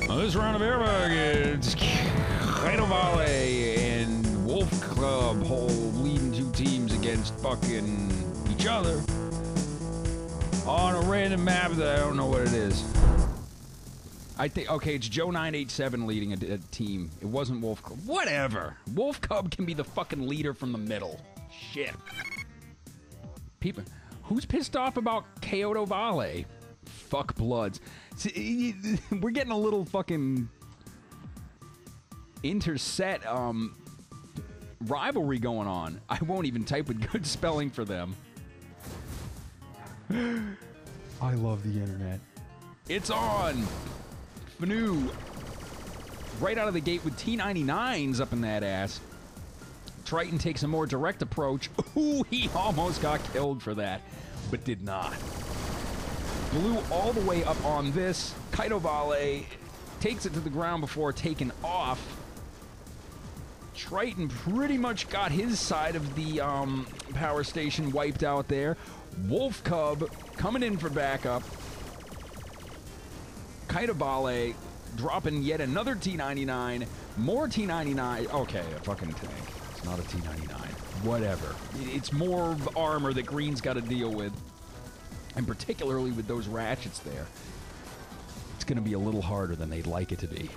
On this round of Airmech, it's CaidoVale and WolfCuB whole leading two teams against fucking each other on a random map that I don't know what it is. I think, okay, it's Joe987 leading a team. It wasn't WolfCuB. Whatever. WolfCuB can be the fucking leader from the middle. Shit. People, who's pissed off about CaidoVale? Fuck bloods. See, we're getting a little fucking interset rivalry going on. I won't even type with good spelling for them. I love the internet. It's on. Fnoo, right out of the gate with T99s up in that ass. Triton takes a more direct approach. Ooh, he almost got killed for that, but did not. Blue all the way up on this. CaidoVale takes it to the ground before taking off. Triton pretty much got his side of the power station wiped out there. WolfCuB coming in for backup. CaidoVale dropping yet another T99. More T99. Okay, a fucking tank. It's not a T99. Whatever. It's more armor that Green's got to deal with. And particularly with those ratchets there. It's going to be a little harder than they'd like it to be.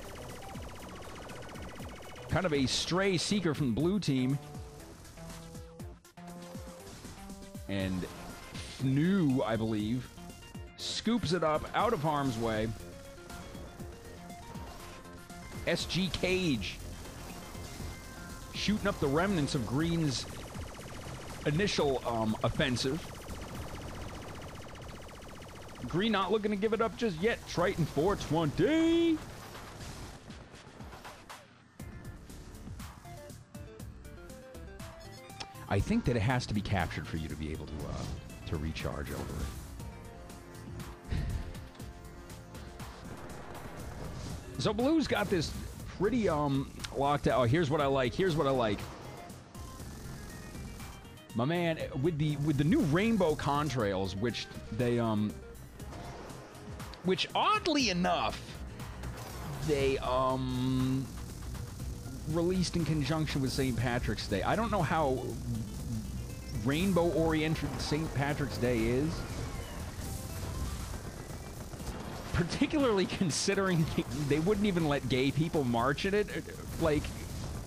Kind of a stray seeker from the blue team. And Fnoo, I believe, scoops it up out of harm's way. SGKage shooting up the remnants of Green's initial offensive. Green not looking to give it up just yet. Triton 420. I think that it has to be captured for you to be able to recharge over it. So Blue's got this pretty locked out. Oh, here's what I like. Here's what I like. My man, with the new rainbow contrails, which they which oddly enough they released in conjunction with St. Patrick's Day. I don't know how rainbow-oriented St. Patrick's Day is. Particularly considering they wouldn't even let gay people march at it, like,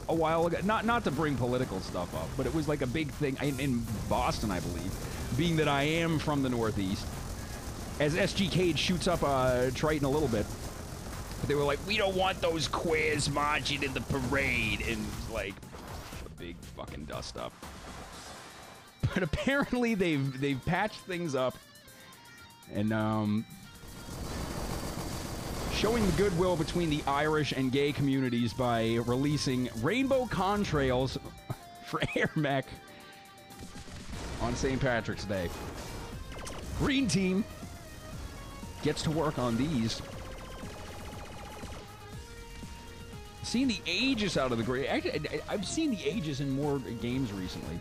a while ago. Not to bring political stuff up, but it was like a big thing in Boston, I believe, being that I am from the Northeast. As SGKage shoots up Triton a little bit, but they were like, we don't want those queers marching in the parade, and like a big fucking dust up. But apparently they've patched things up and showing the goodwill between the Irish and gay communities by releasing rainbow contrails for Airmech on St. Patrick's Day. Green team gets to work on these. Seen the Aegis out of the gray. Actually, I've seen the Aegis in more games recently.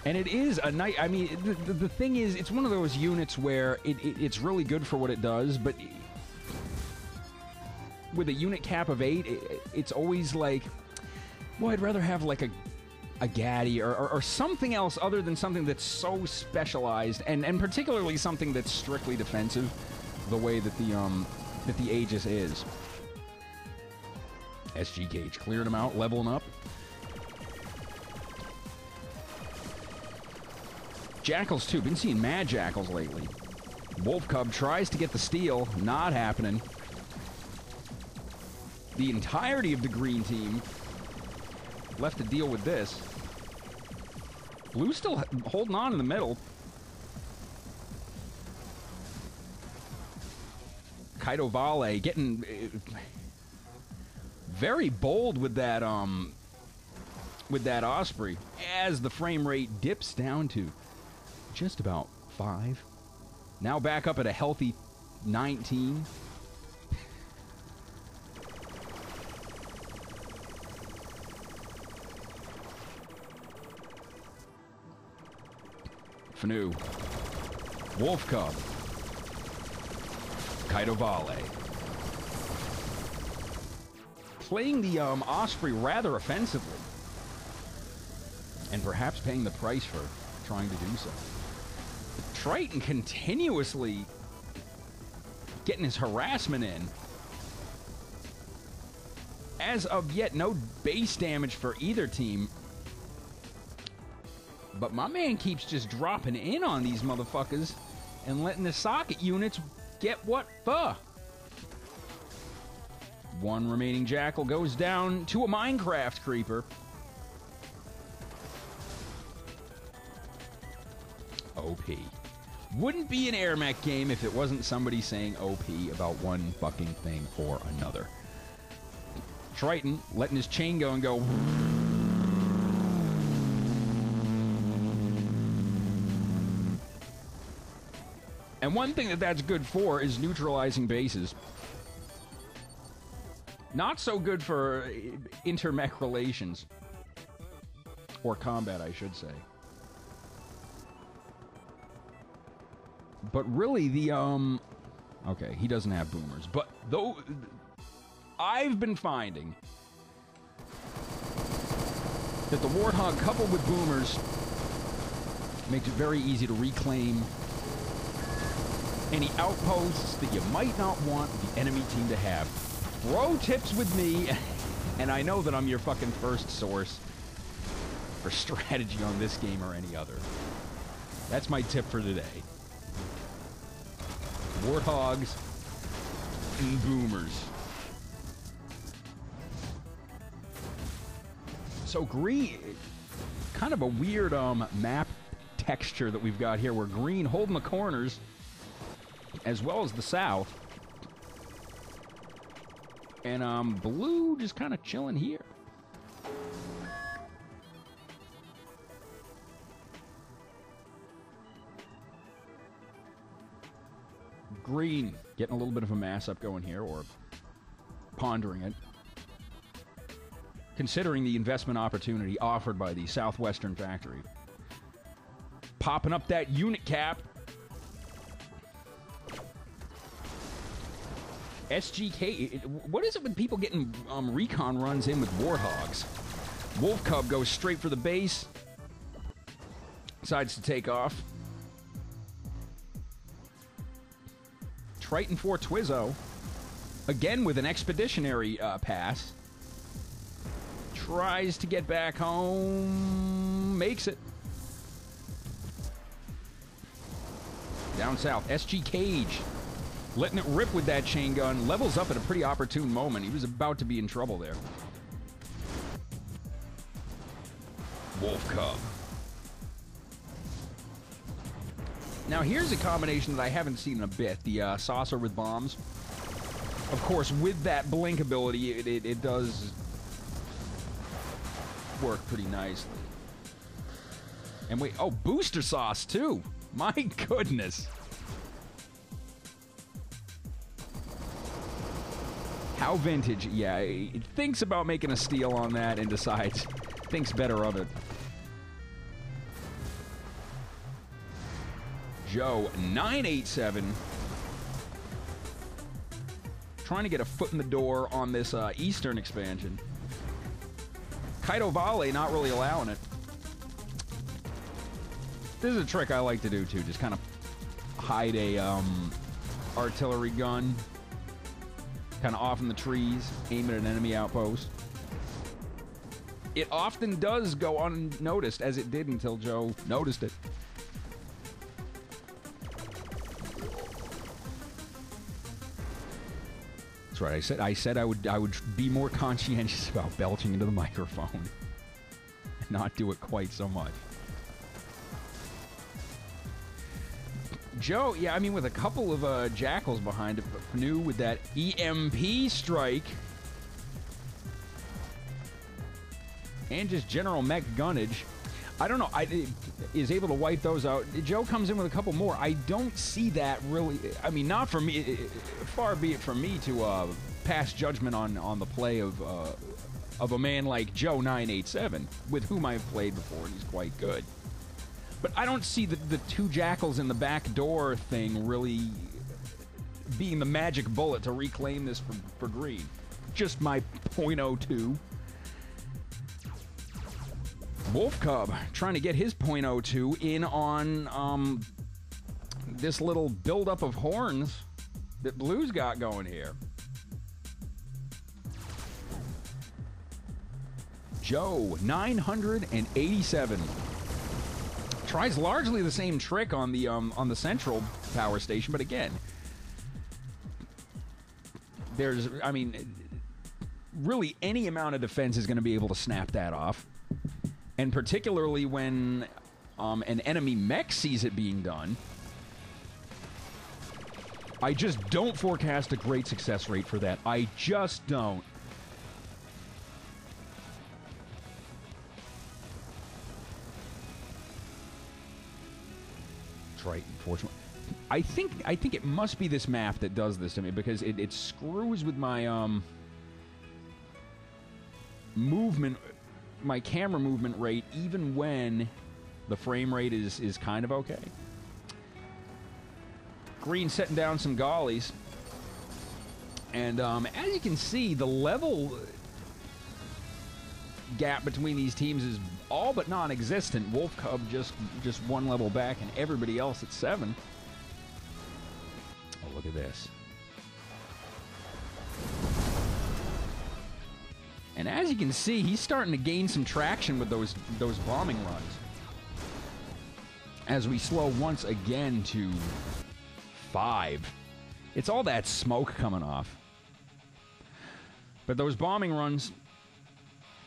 And it is a nice... I mean, the thing is, it's one of those units where it's really good for what it does, but with a unit cap of 8, it's always like, well, I'd rather have like a Gaddy or something else other than something that's so specialized, and particularly something that's strictly defensive, the way that the Aegis is. SGKage clearing them out, leveling up. Jackals, too. Been seeing mad Jackals lately. WolfCuB tries to get the steal. Not happening. The entirety of the green team left to deal with this. Blue still holding on in the middle. CaidoVale getting very bold with that Osprey as the frame rate dips down to just about 5. Now back up at a healthy 19. Fnoo. WolfCuB. CaidoVale. Playing the Osprey rather offensively. And perhaps paying the price for trying to do so. Triton continuously getting his harassment in. As of yet, no base damage for either team. But my man keeps just dropping in on these motherfuckers and letting the socket units get what for. One remaining Jackal goes down to a Minecraft creeper. OP. Wouldn't be an Airmech game if it wasn't somebody saying OP about one fucking thing or another. Triton letting his chain go and go. And one thing that's good for is neutralizing bases. Not so good for intermech relations. Or combat, I should say. But really, the, okay, he doesn't have boomers. But, though, I've been finding that the Warthog, coupled with boomers, makes it very easy to reclaim any outposts that you might not want the enemy team to have. Throw tips with me, and I know that I'm your fucking first source for strategy on this game or any other. That's my tip for today. Warthogs and boomers. So green, kind of a weird map texture that we've got here, where green holding the corners as well as the south, and blue just kind of chilling here. Green getting a little bit of a mass up going here, or pondering it, considering the investment opportunity offered by the Southwestern factory. Popping up that unit cap. SGKage, what is it with people getting recon runs in with Warthogs? WolfCuB goes straight for the base. Decides to take off. Triton 4 Twizzo, again with an expeditionary pass. Tries to get back home. Makes it. Down south, SGKage. Letting it rip with that chain gun. Levels up at a pretty opportune moment. He was about to be in trouble there. WolfCuB. Now here's a combination that I haven't seen in a bit. The saucer with bombs. Of course, with that blink ability, it does work pretty nicely. And wait, oh, booster sauce too. My goodness. How vintage. Yeah, it thinks about making a steal on that and decides, thinks better of it. Joe 987 trying to get a foot in the door on this Eastern expansion. CaidoVale not really allowing it. This is a trick I like to do too, just kind of hide a artillery gun kind of off in the trees, aim at an enemy outpost. It often does go unnoticed, as it did until Joe noticed it. That's right. I said I would be more conscientious about belching into the microphone, and not do it quite so much. Joe, yeah, I mean, with a couple of Jackals behind it, but Fnoo with that EMP strike, and just general mech gunnage. I don't know, is able to wipe those out. Joe comes in with a couple more. I don't see that really. I mean, not for me. Far be it from me to pass judgment on the play of a man like Joe 987, with whom I've played before, and he's quite good. But I don't see the two Jackals in the back door thing really being the magic bullet to reclaim this for green. Just my .02. WolfCuB trying to get his .02 in on this little buildup of horns that Blue's got going here. Joe, 987. Tries largely the same trick on the central power station, but again, there's, I mean, really any amount of defense is going to be able to snap that off. And particularly when an enemy mech sees it being done, I just don't forecast a great success rate for that. I just don't. Triton, fortunately. I think it must be this map that does this to me, because it screws with my movement, my camera movement rate, even when the frame rate is kind of okay. Green setting down some gollies, and as you can see, the level gap between these teams is all but non-existent. WolfCuB just one level back, and everybody else at 7. Oh, look at this. And as you can see, he's starting to gain some traction with those bombing runs. As we slow once again to 5. It's all that smoke coming off. But those bombing runs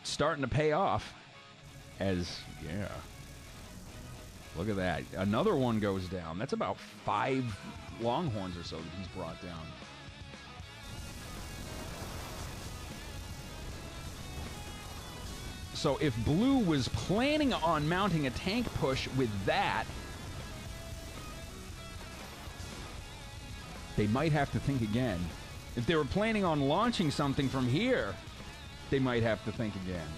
starting to pay off. As, yeah. Look at that. Another one goes down. That's about 5 Longhorns or so that he's brought down. So if Blue was planning on mounting a tank push with that, they might have to think again. If they were planning on launching something from here, they might have to think again.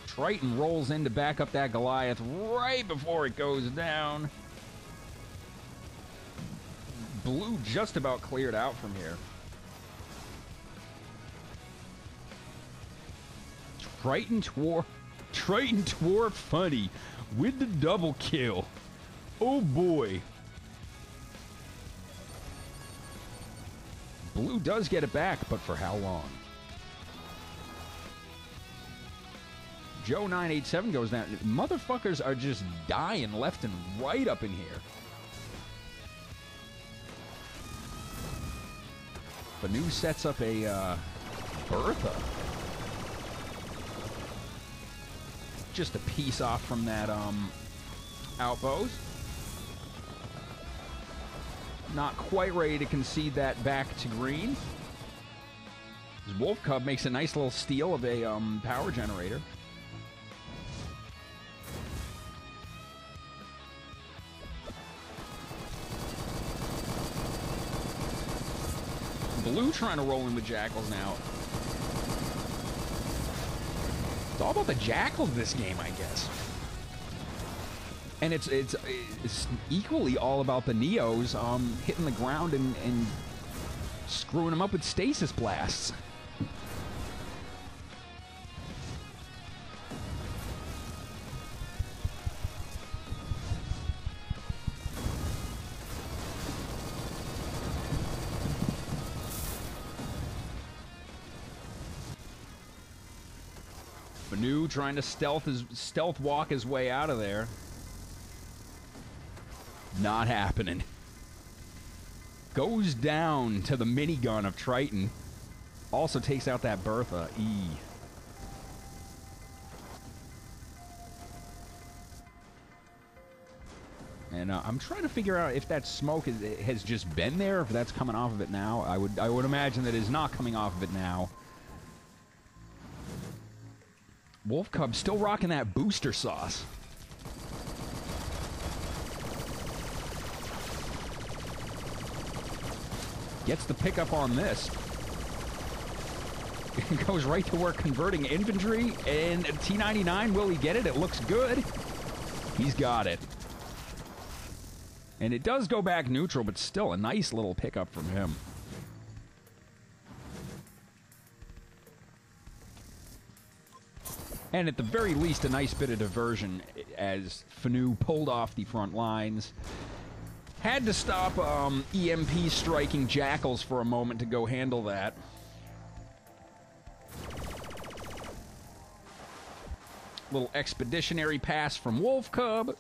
Triton rolls in to back up that Goliath right before it goes down. Blue just about cleared out from here. Triton Twar funny with the double kill. Oh boy. Blue does get it back, but for how long? Joe 987 goes down. Motherfuckers are just dying left and right up in here. Fnoo sets up a Bertha. Just a piece off from that outpost. Not quite ready to concede that back to green. WolfCuB makes a nice little steal of a power generator. Blue trying to roll in with Jackals now. It's all about the Jackals this game, I guess. And it's equally all about the Neos hitting the ground and screwing them up with stasis blasts. Fnoo trying to stealth walk his way out of there. Not happening. Goes down to the minigun of Triton. Also takes out that Bertha. And I'm trying to figure out if that smoke has just been there, if that's coming off of it now. I would imagine that it is not coming off of it now. WolfCuB still rocking that booster sauce. Gets the pickup on this. Goes right to work converting infantry. And T99, will he get it? It looks good. He's got it. And it does go back neutral, but still a nice little pickup from him. And at the very least, a nice bit of diversion as Fnoo pulled off the front lines. Had to stop EMP striking jackals for a moment to go handle that. Little expeditionary pass from WolfCuB.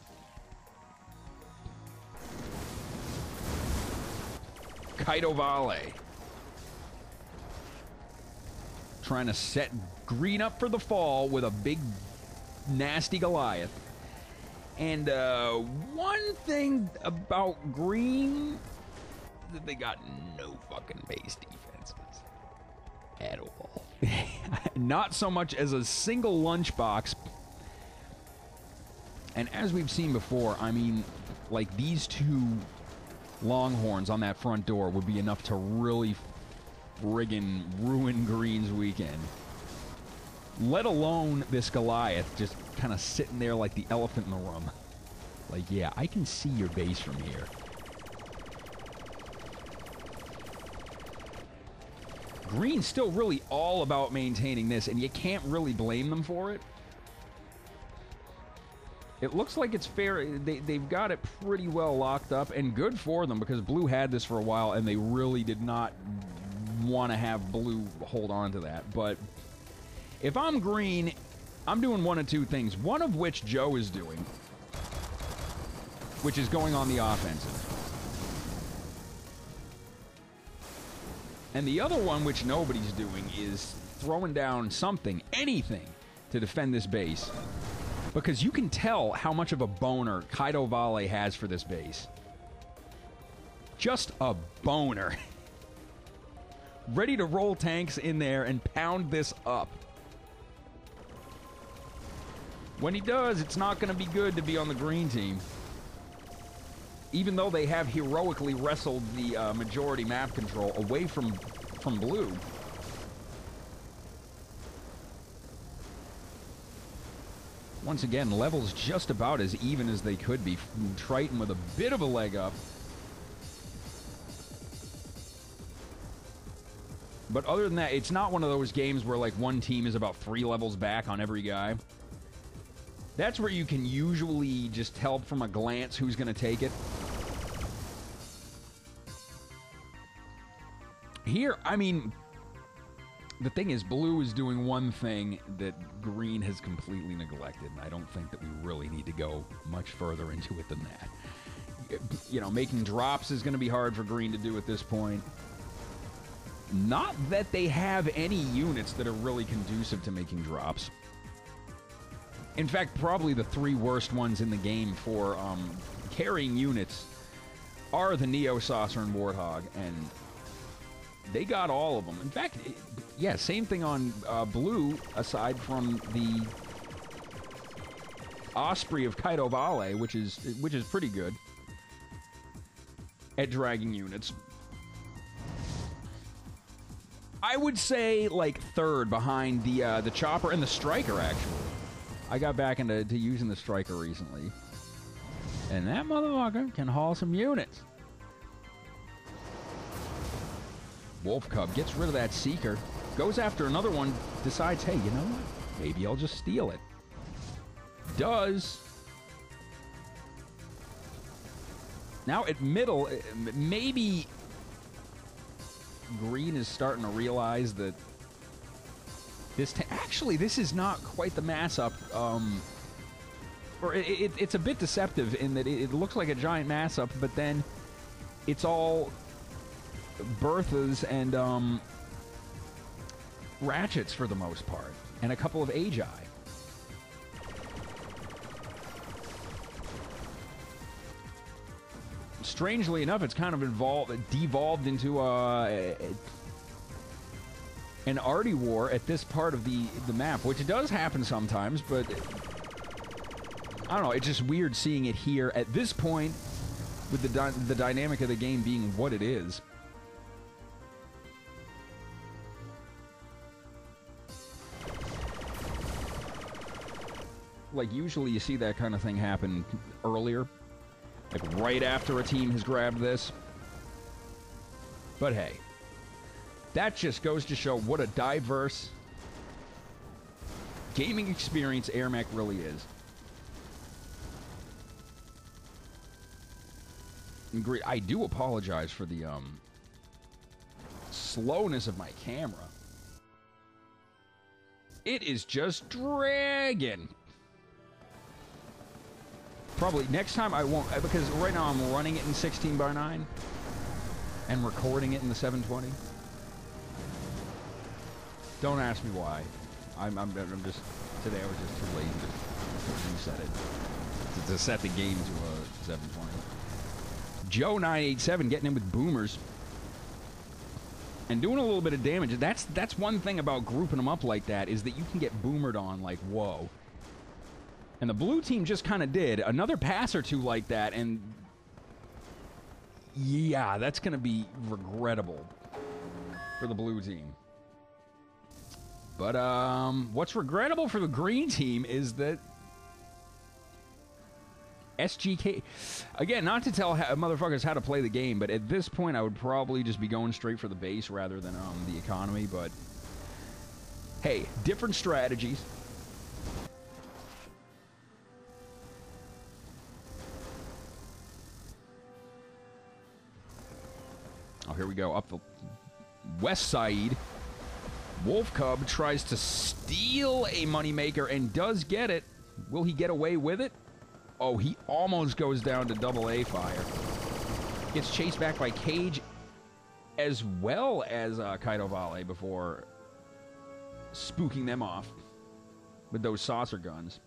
CaidoVale. Trying to set green up for the fall with a big, nasty Goliath. And one thing about green, that they got no fucking base defenses at all. Not so much as a single lunchbox. And as we've seen before, I mean, like, these two longhorns on that front door would be enough to really friggin' ruin Green's weekend. Let alone this Goliath just kind of sitting there like the elephant in the room. Like, yeah, I can see your base from here. Green's still really all about maintaining this, and you can't really blame them for it. It looks like it's fair. They've got it pretty well locked up, and good for them, because Blue had this for a while, and they really did not want to have Blue hold on to that. But if I'm Green, I'm doing one of two things. One of which Joe is doing, which is going on the offensive. And the other one, which nobody's doing, is throwing down something, anything, to defend this base. Because you can tell how much of a boner CaidoVale has for this base. Just a boner. Ready to roll tanks in there and pound this up. When he does, it's not going to be good to be on the green team. Even though they have heroically wrestled the majority map control away from Blue. Once again, levels just about as even as they could be. Triton with a bit of a leg up. But other than that, it's not one of those games where, like, one team is about 3 levels back on every guy. That's where you can usually just tell from a glance who's going to take it. Here, I mean, the thing is, Blue is doing one thing that Green has completely neglected, and I don't think that we really need to go much further into it than that. You know, making drops is going to be hard for Green to do at this point. Not that they have any units that are really conducive to making drops. In fact, probably the 3 worst ones in the game for carrying units are the Neo, Saucer, and Warthog, and they got all of them. In fact, yeah, same thing on Blue, aside from the Osprey of CaidoVale, which is pretty good at dragging units. I would say, like, 3rd behind the Chopper and the Striker, actually. I got back into using the Striker recently. And that motherfucker can haul some units. WolfCuB gets rid of that Seeker, goes after another one, decides, hey, you know what? Maybe I'll just steal it. Does. Now at middle, maybe Green is starting to realize that this... Actually, this is not quite the mass-up. Or it's a bit deceptive in that it looks like a giant mass-up, but then it's all Berthas and Ratchets for the most part, and a couple of Agi. Strangely enough, it's kind of devolved into an arty war at this part of the map, which does happen sometimes, but I don't know, it's just weird seeing it here at this point with the dynamic of the game being what it is. Like, usually you see that kind of thing happen earlier. Like, right after a team has grabbed this. But hey, that just goes to show what a diverse gaming experience Airmech really is. I do apologize for the slowness of my camera. It is just dragging. Probably next time I won't, because right now I'm running it in 16:9 and recording it in the 720. Don't ask me why. I'm just, today I was just too lazy to reset it, to set the game to a 720. Joe987 getting in with boomers and doing a little bit of damage. That's one thing about grouping them up like that, is that you can get boomered on like whoa. And the blue team just kind of did another pass or two like that, and yeah, that's going to be regrettable for the blue team. But what's regrettable for the green team is that SGK, again, not to tell motherfuckers how to play the game, but at this point I would probably just be going straight for the base rather than the economy. But hey, different strategies. Oh, here we go, up the west side. WolfCuB tries to steal a moneymaker and does get it. Will he get away with it? Oh, he almost goes down to AA fire. Gets chased back by Cage as well as CaidoVale before spooking them off with those saucer guns.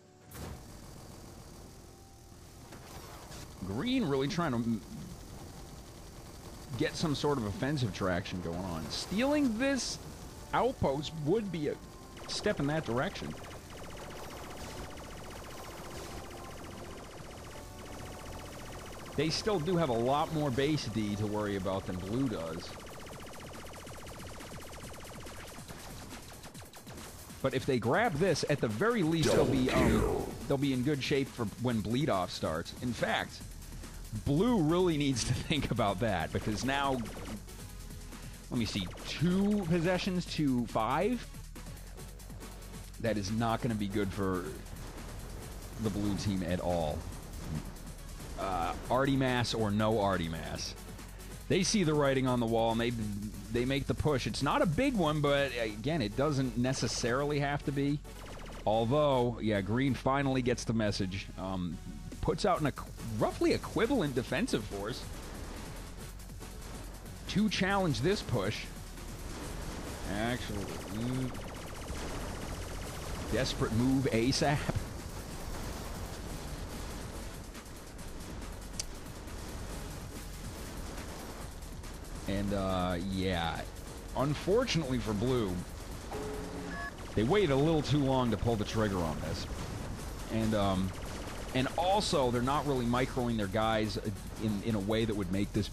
Green really trying to get some sort of offensive traction going on. Stealing this outpost would be a step in that direction. They still do have a lot more base D to worry about than blue does. But if they grab this, at the very least they'll be in good shape for when bleed off starts. In fact, blue really needs to think about that, because now, let me see, 2 possessions to 5? That is not going to be good for the blue team at all. Artimass or no Artimass. They see the writing on the wall and they make the push. It's not a big one, but again, it doesn't necessarily have to be. Although, yeah, green finally gets the message. Puts out a roughly equivalent defensive force to challenge this push. Actually, desperate move ASAP. And, yeah, unfortunately for blue, they waited a little too long to pull the trigger on this. And also, they're not really microing their guys in a way that would make this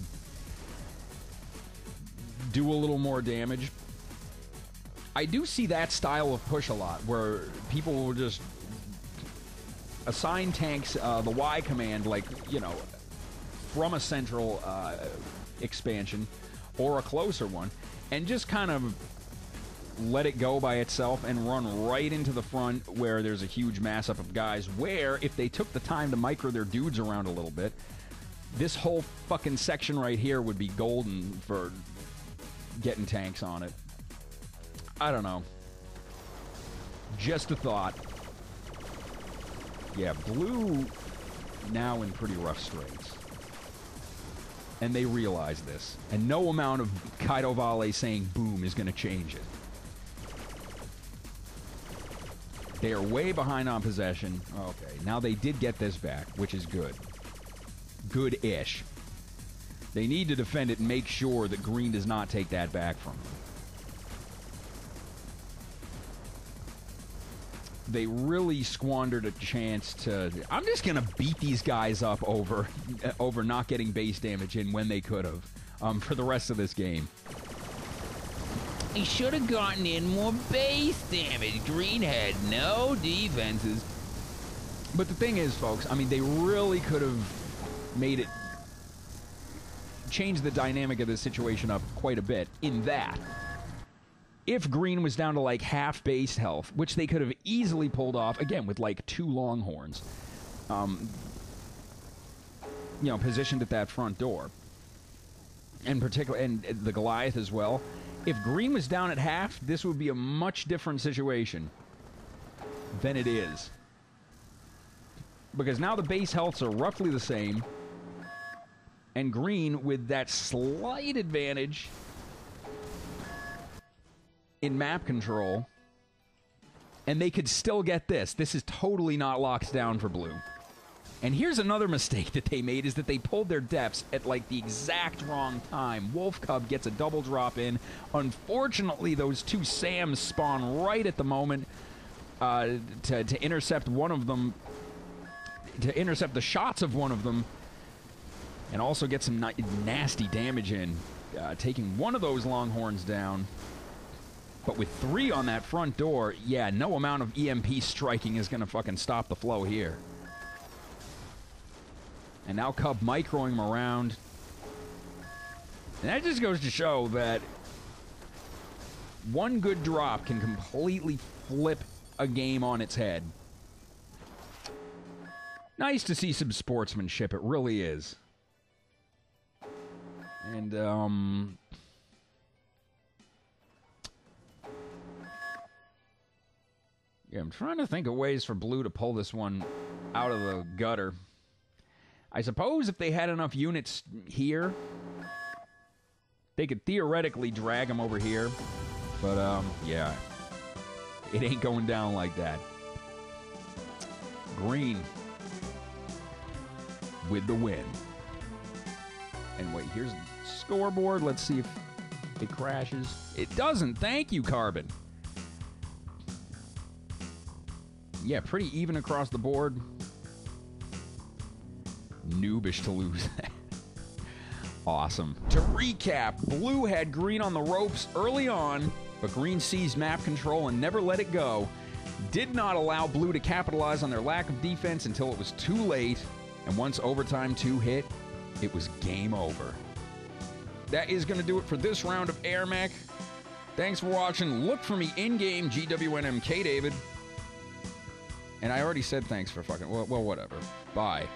do a little more damage. I do see that style of push a lot, where people will just assign tanks the Y command, like, you know, from a central expansion or a closer one, and just kind of let it go by itself and run right into the front where there's a huge mass up of guys, where if they took the time to micro their dudes around a little bit, this whole fucking section right here would be golden for getting tanks on it. I don't know. Just a thought. Yeah, blue now in pretty rough straits. And they realize this. And no amount of CaidoVale saying boom is going to change it. They are way behind on possession. Okay, now they did get this back, which is good. Good-ish. They need to defend it and make sure that green does not take that back from them. They really squandered a chance to... I'm just going to beat these guys up over not getting base damage in when they could have for the rest of this game. He should have gotten in more base damage. Green had no defenses. But the thing is, folks, I mean, they really could have made it... changed the dynamic of the situation up quite a bit in that if green was down to like half base health, which they could have easily pulled off, again, with like 2 Longhorns, you know, positioned at that front door, and the Goliath as well, if green was down at half, this would be a much different situation than it is. Because now the base healths are roughly the same, and green with that slight advantage in map control, and they could still get this. This is totally not locked down for blue. And here's another mistake that they made, is that they pulled their depths at like the exact wrong time. WolfCuB gets a double drop in. Unfortunately, those 2 Sams spawn right at the moment to intercept one of them, to intercept the shots of one of them, and also get some nasty damage in, taking one of those Longhorns down. But with 3 on that front door, yeah, no amount of EMP striking is going to fucking stop the flow here. And now Cub microing him around. And that just goes to show that one good drop can completely flip a game on its head. Nice to see some sportsmanship, it really is. And, yeah, I'm trying to think of ways for blue to pull this one out of the gutter. I suppose if they had enough units here, they could theoretically drag them over here. But, yeah. It ain't going down like that. Green with the win. And wait, here's the scoreboard. Let's see if it crashes. It doesn't. Thank you, Carbon. Yeah, pretty even across the board. Noobish to lose that. Awesome. To recap, blue had green on the ropes early on, but green seized map control and never let it go. Did not allow blue to capitalize on their lack of defense until it was too late, and once overtime 2 hit, it was game over. That is going to do it for this round of Airmech. Thanks for watching. Look for me in-game, GWNMK David. And I already said thanks for fucking... Well, whatever. Bye.